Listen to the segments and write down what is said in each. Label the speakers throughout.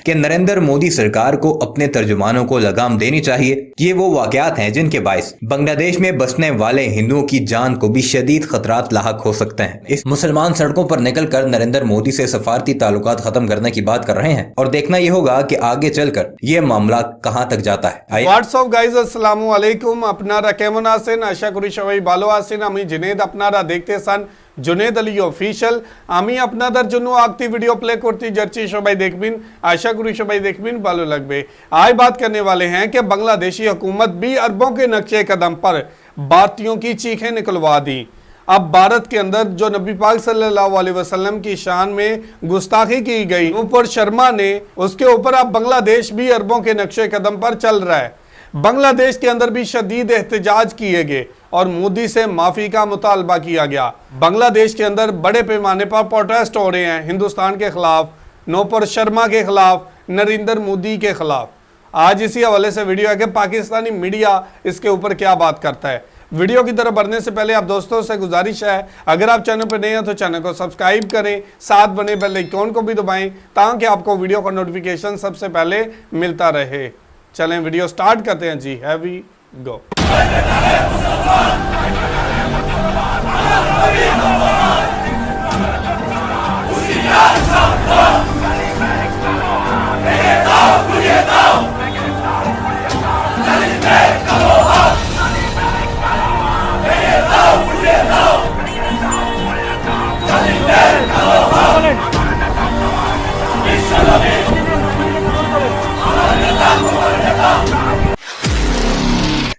Speaker 1: कि नरेंद्र मोदी सरकार को अपने तर्जुमानों को लगाम देनी चाहिए। ये वो वाकयात हैं जिनके बायस बांग्लादेश में बसने वाले हिंदुओं की जान को भी शदीद खतरात लाहक हो सकते हैं। इस मुसलमान सड़कों पर निकलकर नरेंद्र मोदी से सफारती ताल्लुकात खत्म करने की बात कर रहे हैं और देखना ये होगा कि आगे चलकर ये मामला कहां तक जाता है।
Speaker 2: व्हाट्सअप गाइज अस्सलामु अलैकुम। अपनारा केमन आसेन, आशा करी सबाई भालो आसेन। আমি জুনেদ আপনারা দেখতেছেন জুনেদ আলী অফিশিয়াল। আমি আপনাদের জন্য আরেকটি ভিডিও প্লে করতে যাচ্ছি, সবাই দেখবেন, आशा करी सबाई देखবেন, ভালো লাগবে। आज बात करने वाले हैं कि बांग्लादेशी हुकूमत भी अरबों के नक्शे कदम पर भारतीयों की चीखें निकलवा दी। अब भारत के अंदर जो नबी पाक सल्लल्लाहु अलैहि वसल्लम की शान में गुस्ताखी की गई ऊपर शर्मा ने, उसके ऊपर अब बांग्लादेश भी अरबों के नक्शे कदम पर चल रहा है। बांग्लादेश के अंदर भी शदीद एहतजाज किए गए और मोदी से माफ़ी का मुतालबा किया गया। बांग्लादेश के अंदर बड़े पैमाने पर प्रोटेस्ट हो रहे हैं हिंदुस्तान के खिलाफ, नौपर शर्मा के खिलाफ, नरेंद्र मोदी के खिलाफ। आज इसी हवाले से वीडियो है कि पाकिस्तानी मीडिया इसके ऊपर क्या बात करता है। वीडियो की तरफ बढ़ने से पहले आप दोस्तों से गुजारिश है, अगर आप चैनल पर नए हैं तो चैनल को सब्सक्राइब करें, साथ बने बेल आइकन को भी दबाएं ताकि आपको वीडियो का नोटिफिकेशन सबसे पहले मिलता रहे। चलें वीडियो स्टार्ट करते हैं जी। Have we go.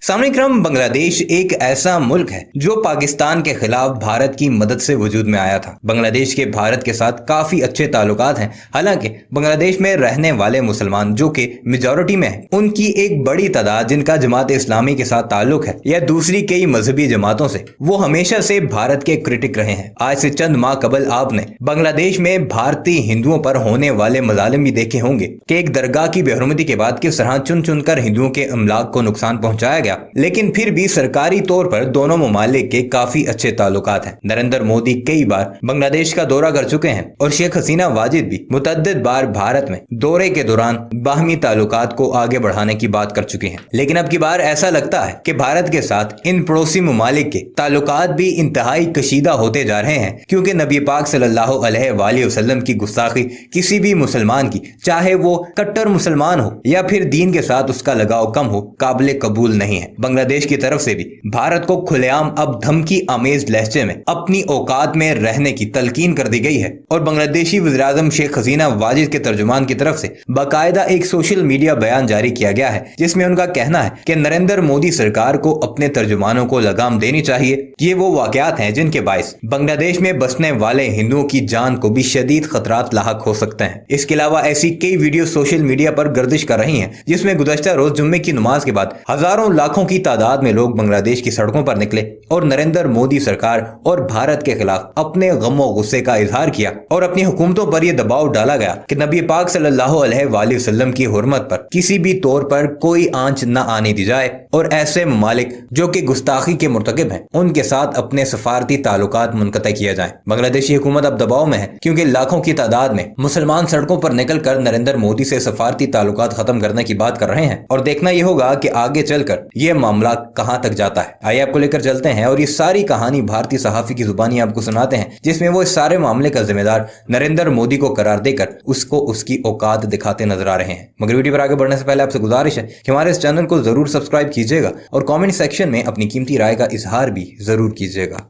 Speaker 1: सामने क्रम बांग्लादेश एक ऐसा मुल्क है जो पाकिस्तान के खिलाफ भारत की मदद से वजूद में आया था। बांग्लादेश के भारत के साथ काफी अच्छे ताल्लुकात हैं। हालांकि बांग्लादेश में रहने वाले मुसलमान जो कि मेजॉरिटी में हैं, उनकी एक बड़ी तादाद जिनका जमात इस्लामी के साथ ताल्लुक है या दूसरी कई मजहबी जमातों से, वो हमेशा से भारत के क्रिटिक रहे हैं। आज से चंद माह कबल आपने बांग्लादेश में भारतीय हिंदुओं पर होने वाले मजालिम भी देखे होंगे कि एक दरगाह की बेहरमती के बाद किस तरह चुन चुनकर हिंदुओं के अमलाक को नुकसान पहुंचाया गया। लेकिन फिर भी सरकारी तौर पर दोनों ममालिक के काफी अच्छे ताल्लुकात हैं। नरेंद्र मोदी कई बार बांग्लादेश का दौरा कर चुके हैं और शेख हसीना वाजिद भी मुतअद्दिद बार भारत में दौरे के दौरान बाहमी ताल्लुकात को आगे बढ़ाने की बात कर चुके हैं। लेकिन अब की बार ऐसा लगता है कि भारत के साथ इन पड़ोसी ममालिक के ताल्लुकात भी इंतहाई कशीदा होते जा रहे हैं, क्योंकि नबी पाक सल्लल्लाहु अलैहि वसल्लम की गुस्ताखी किसी भी मुसलमान की, चाहे वो कट्टर मुसलमान हो या फिर दीन के साथ उसका लगाव कम हो, काबिल कबूल नहीं है। बांग्लादेश की तरफ से भी भारत को खुलेआम अब धमकी आमेज लहजे में अपनी औकात में रहने की तलकीन कर दी गई है और बांग्लादेशी वज़ीर-ए-आज़म शेख हसीना वाजिद के तर्जुमान की तरफ से बाकायदा एक सोशल मीडिया बयान जारी किया गया है, जिसमें उनका कहना है कि नरेंद्र मोदी सरकार को अपने तर्जुमानों को लगाम देनी चाहिए। ये वो वाकयात हैं जिनके बायस बांग्लादेश में बसने वाले हिंदुओं की जान को भी शदीद खतरात लाहक हो सकते हैं। इसके अलावा ऐसी कई वीडियो सोशल मीडिया पर गर्दिश कर रही है, जिसमें गुज़श्ता रोज जुम्मे की नमाज के बाद हजारों लाखों की तादाद में लोग बांग्लादेश की सड़कों पर निकले और नरेंद्र मोदी सरकार और भारत के खिलाफ अपने गम और गुस्से का इजहार किया और अपनी हुकूमतों पर यह दबाव डाला गया कि नबी पाक सल्लल्लाहु अलैहि वसल्लम की हुर्मत पर किसी भी तौर पर कोई आंच न आने दी जाए और ऐसे ममालिक जो कि गुस्ताखी के मुर्तकिब हैं, उनके साथ अपने सफारती ताल्लुकात मुनक़ता किया जाए। बांग्लादेशी हुकूमत अब दबाव में है, क्योंकि लाखों की तादाद में मुसलमान सड़कों पर निकल कर नरेंद्र मोदी से सफारती ताल्लुकात खत्म करने की बात कर रहे हैं और देखना यह होगा कि आगे चलकर यह मामला कहां तक जाता है। आइए आपको लेकर चलते हैं और ये सारी कहानी भारतीय सहाफी की जुबानी आपको सुनाते हैं, जिसमें वो इस सारे मामले का जिम्मेदार नरेंद्र मोदी को करार देकर उसको उसकी औकात दिखाते नजर आ रहे हैं। मगर वीडियो पर आगे बढ़ने से पहले आपसे गुजारिश है कि हमारे इस चैनल को जरूर सब्सक्राइब कीजिएगा और कमेंट सेक्शन में अपनी कीमती राय का इजहार भी जरूर कीजिएगा।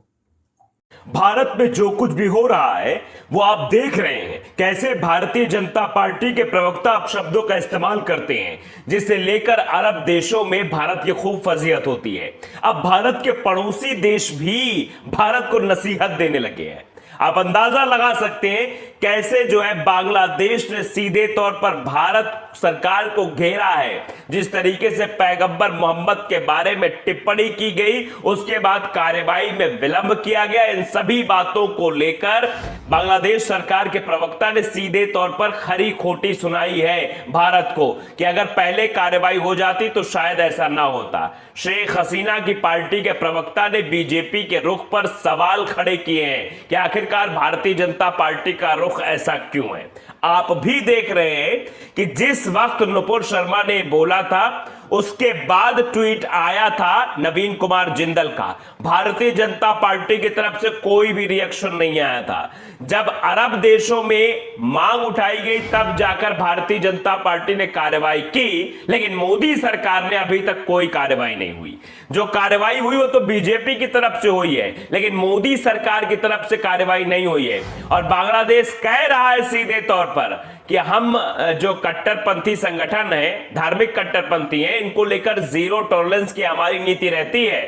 Speaker 3: भारत में जो कुछ भी हो रहा है वो आप देख रहे हैं, कैसे भारतीय जनता पार्टी के प्रवक्ता अब शब्दों का इस्तेमाल करते हैं जिसे लेकर अरब देशों में भारत की खूब फजीहत होती है। अब भारत के पड़ोसी देश भी भारत को नसीहत देने लगे हैं। आप अंदाजा लगा सकते हैं कैसे जो है बांग्लादेश ने सीधे तौर पर भारत सरकार को घेरा है। जिस तरीके से पैगंबर मोहम्मद के बारे में टिप्पणी की गई, उसके बाद कार्रवाई में विलंब किया गया, इन सभी बातों को लेकर बांग्लादेश सरकार के प्रवक्ता ने सीधे तौर पर खरी खोटी सुनाई है भारत को कि अगर पहले कार्रवाई हो जाती तो शायद ऐसा ना होता। शेख हसीना की पार्टी के प्रवक्ता ने बीजेपी के रुख पर सवाल खड़े किए हैं कि आखिरकार भारतीय जनता पार्टी का रुख रुख ऐसा क्यों है? आप भी देख रहे हैं कि जिस वक्त नुपुर शर्मा ने बोला था उसके बाद ट्वीट आया था नवीन कुमार जिंदल का। भारतीय जनता पार्टी की तरफ से कोई भी रिएक्शन नहीं आया था। जब अरब देशों में मांग उठाई गई तब जाकर भारतीय जनता पार्टी ने कार्रवाई की, लेकिन मोदी सरकार ने अभी तक कोई कार्रवाई नहीं हुई। जो कार्रवाई हुई वो तो बीजेपी की तरफ से हुई है, लेकिन मोदी सरकार की तरफ से कार्रवाई नहीं हुई है। और बांग्लादेश कह रहा है सीधे तौर पर कि हम जो कट्टरपंथी संगठन है, धार्मिक कट्टरपंथी है, इनको लेकर जीरो टॉलरेंस की हमारी नीति रहती है।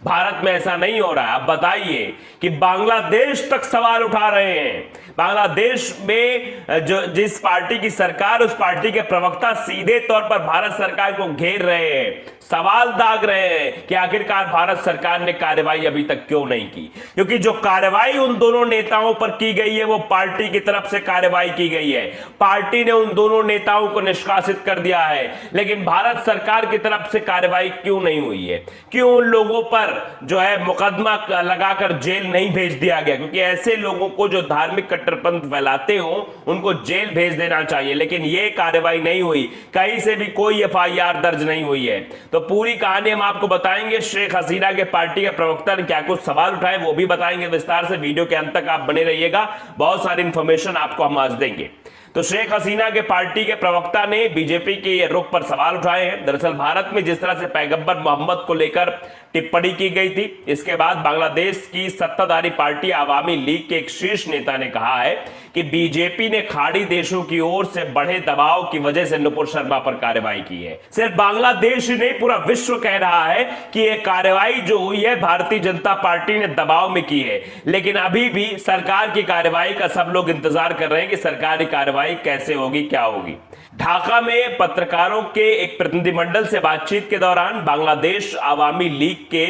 Speaker 3: भारत में ऐसा नहीं हो रहा है। अब बताइए कि बांग्लादेश तक सवाल उठा रहे हैं। बांग्लादेश में जो जिस पार्टी की सरकार, उस पार्टी के प्रवक्ता सीधे तौर पर भारत सरकार को घेर रहे हैं, सवाल दाग रहे हैं कि आखिरकार भारत सरकार ने कार्रवाई अभी तक क्यों नहीं की। क्योंकि जो कार्रवाई उन दोनों नेताओं पर की गई है वो पार्टी की तरफ से कार्रवाई की गई है। पार्टी ने उन दोनों नेताओं को निष्कासित कर दिया है, लेकिन भारत सरकार की तरफ से कार्रवाई क्यों नहीं हुई है? क्यों उन लोगों पर जो है मुकदमा लगाकर जेल नहीं भेज दिया गया? क्योंकि ऐसे लोगों को जो धार्मिक कट्टरपंथ फैलाते हो उनको जेल भेज देना चाहिए, लेकिन ये कार्रवाई नहीं हुई। कहीं से भी कोई FIR दर्ज नहीं हुई है। तो पूरी कहानी हम आपको बताएंगे। शेख हसीना के पार्टी के प्रवक्ता ने क्या कुछ सवाल उठाए वो भी बताएंगे विस्तार से। वीडियो के अंत तक आप बने रहिएगा, बहुत सारी इंफॉर्मेशन आपको हम आज देंगे। तो शेख हसीना के पार्टी के प्रवक्ता ने बीजेपी के रुख पर सवाल उठाए हैं। दरअसल भारत में जिस तरह से पैगंबर मोहम्मद को लेकर टिप्पणी की गई थी, इसके बाद बांग्लादेश की सत्ताधारी पार्टी आवामी लीग के एक शीर्ष नेता ने कहा है कि बीजेपी ने खाड़ी देशों की ओर से बढ़े दबाव की वजह से नुपुर शर्मा पर कार्रवाई की है। सिर्फ बांग्लादेश ही नहीं, पूरा विश्व कह रहा है कि यह कार्रवाई जो हुई है भारतीय जनता पार्टी ने दबाव में की है। लेकिन अभी भी सरकार की कार्रवाई का सब लोग इंतजार कर रहे हैं कि सरकारी कार्रवाई कैसे होगी, क्या होगी। ढाका में पत्रकारों के एक प्रतिनिधिमंडल से बातचीत के दौरान बांग्लादेश आवामी लीग के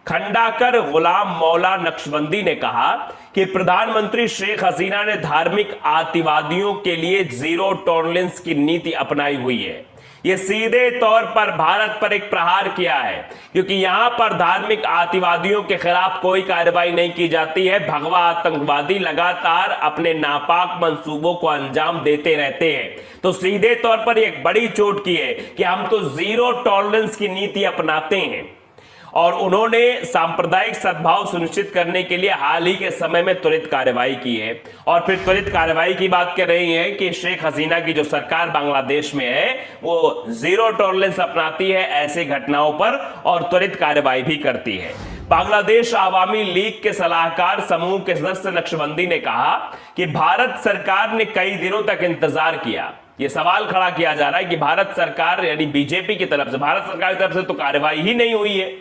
Speaker 3: खंडाकर गुलाम मौला नक्शबंदी ने कहा कि प्रधानमंत्री शेख हसीना ने धार्मिक आतिवादियों के लिए जीरो टॉलरेंस की नीति अपनाई हुई है। यह सीधे तौर पर भारत पर एक प्रहार किया है, क्योंकि यहां पर धार्मिक आतिवादियों के खिलाफ कोई कार्रवाई नहीं की जाती है। भगवा आतंकवादी लगातार अपने नापाक मंसूबों को अंजाम देते रहते हैं। तो सीधे तौर पर एक बड़ी चोट की है कि हम तो जीरो टॉलरेंस की नीति अपनाते हैं। और उन्होंने सांप्रदायिक सद्भाव सुनिश्चित करने के लिए हाल ही के समय में त्वरित कार्रवाई की है। और फिर त्वरित कार्रवाई की बात कर रही है कि शेख हसीना की जो सरकार बांग्लादेश में है वो जीरो टॉलरेंस अपनाती है ऐसे घटनाओं पर और त्वरित कार्रवाई भी करती है। बांग्लादेश आवामी लीग के सलाहकार समूह के सदस्य नक्शबंदी ने कहा कि भारत सरकार ने कई दिनों तक इंतजार किया। यह सवाल खड़ा किया जा रहा है कि भारत सरकार यानी बीजेपी की तरफ से, भारत सरकार की तरफ से तो कार्रवाई ही नहीं हुई है,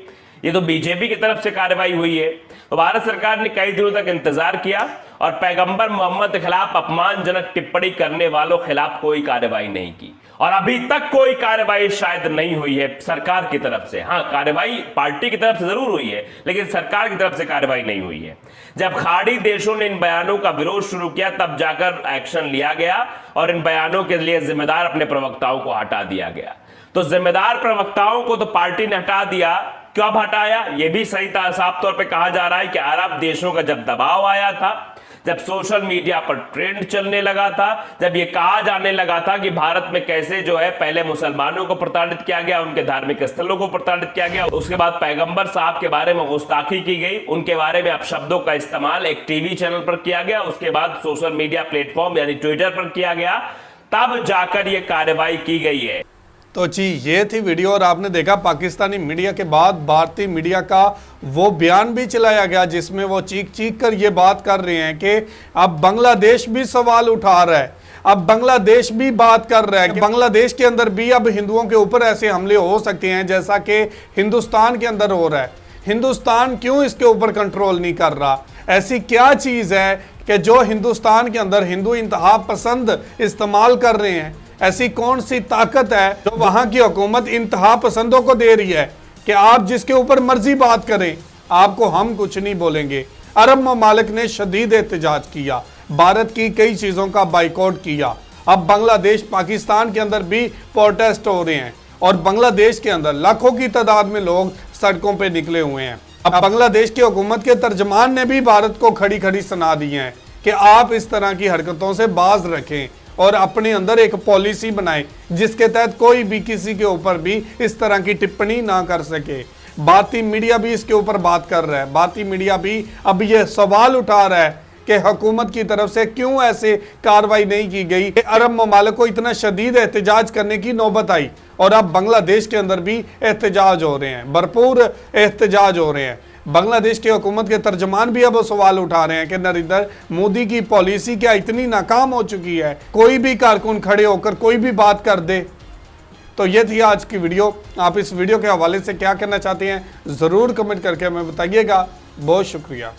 Speaker 3: ये तो बीजेपी की तरफ से कार्रवाई हुई है। तो भारत सरकार ने कई दिनों तक इंतजार किया और पैगंबर मोहम्मद के खिलाफ अपमानजनक टिप्पणी करने वालों के खिलाफ कोई कार्रवाई नहीं की। और अभी तक कोई कार्रवाई शायद नहीं हुई है सरकार की तरफ से। हाँ, कार्रवाई पार्टी की तरफ से जरूर हुई है, लेकिन सरकार की तरफ से कार्रवाई नहीं हुई है। जब खाड़ी देशों ने इन बयानों का विरोध शुरू किया तब जाकर एक्शन लिया गया और इन बयानों के लिए जिम्मेदार अपने प्रवक्ताओं को हटा दिया गया। तो जिम्मेदार प्रवक्ताओं को तो पार्टी ने हटा दिया। कब हटाया यह भी सही साफ तौर पे कहा जा रहा है कि अरब देशों का जब दबाव आया था, जब सोशल मीडिया पर ट्रेंड चलने लगा था, जब यह कहा जाने लगा था कि भारत में कैसे जो है पहले मुसलमानों को प्रताड़ित किया गया, उनके धार्मिक स्थलों को प्रताड़ित किया गया, उसके बाद पैगंबर साहब के बारे में गुस्ताखी की गई, उनके बारे में अपशब्दों का इस्तेमाल एक टीवी चैनल पर किया गया, उसके बाद सोशल मीडिया प्लेटफॉर्म यानी ट्विटर पर किया गया, तब जाकर यह कार्रवाई की गई है।
Speaker 2: तो जी ये थी वीडियो और आपने देखा पाकिस्तानी मीडिया के बाद भारतीय मीडिया का वो बयान भी चलाया गया जिसमें वो चीख चीख कर ये बात कर रहे हैं कि अब बांग्लादेश भी सवाल उठा रहा है, अब बांग्लादेश भी बात कर रहा है कि बांग्लादेश के अंदर भी अब हिंदुओं के ऊपर ऐसे हमले हो सकते हैं जैसा कि हिंदुस्तान के अंदर हो रहा है। हिंदुस्तान क्यों इसके ऊपर कंट्रोल नहीं कर रहा? ऐसी क्या चीज़ है कि जो हिंदुस्तान के अंदर हिंदू इंतहा पसंद इस्तेमाल कर रहे हैं? ऐसी कौन सी ताकत है जो वहां की हुकूमत इंतहा पसंदों को दे रही है कि आप जिसके ऊपर मर्जी बात करें, आपको हम कुछ नहीं बोलेंगे? अरब ममालिक ने शदीद एहतजाज किया, भारत की कई चीज़ों का बाइकआउट किया। अब बांग्लादेश पाकिस्तान के अंदर भी प्रोटेस्ट हो रहे हैं और बांग्लादेश के अंदर लाखों की तादाद में लोग सड़कों पर निकले हुए हैं। अब बांग्लादेश की हुकूमत के तर्जमान ने भी भारत को खड़ी खड़ी सुना दी है कि आप इस तरह की हरकतों से बाज रखें और अपने अंदर एक पॉलिसी बनाएं जिसके तहत कोई भी किसी के ऊपर भी इस तरह की टिप्पणी ना कर सके। भारतीय मीडिया भी इसके ऊपर बात कर रहा है। भारतीय मीडिया भी अब यह सवाल उठा रहा है कि हुकूमत की तरफ से क्यों ऐसे कार्रवाई नहीं की गई। अरब ममालिक को इतना शदीद एहतजाज करने की नौबत आई और अब बांग्लादेश के अंदर भी एहतजाज हो रहे हैं, भरपूर एहतजाज हो रहे हैं। बांग्लादेश की हुकूमत के तर्जमान भी अब सवाल उठा रहे हैं कि नरेंद्र मोदी की पॉलिसी क्या इतनी नाकाम हो चुकी है, कोई भी कारकुन खड़े होकर कोई भी बात कर दे। तो ये थी आज की वीडियो। आप इस वीडियो के हवाले से क्या कहना चाहते हैं ज़रूर कमेंट करके हमें बताइएगा। बहुत शुक्रिया।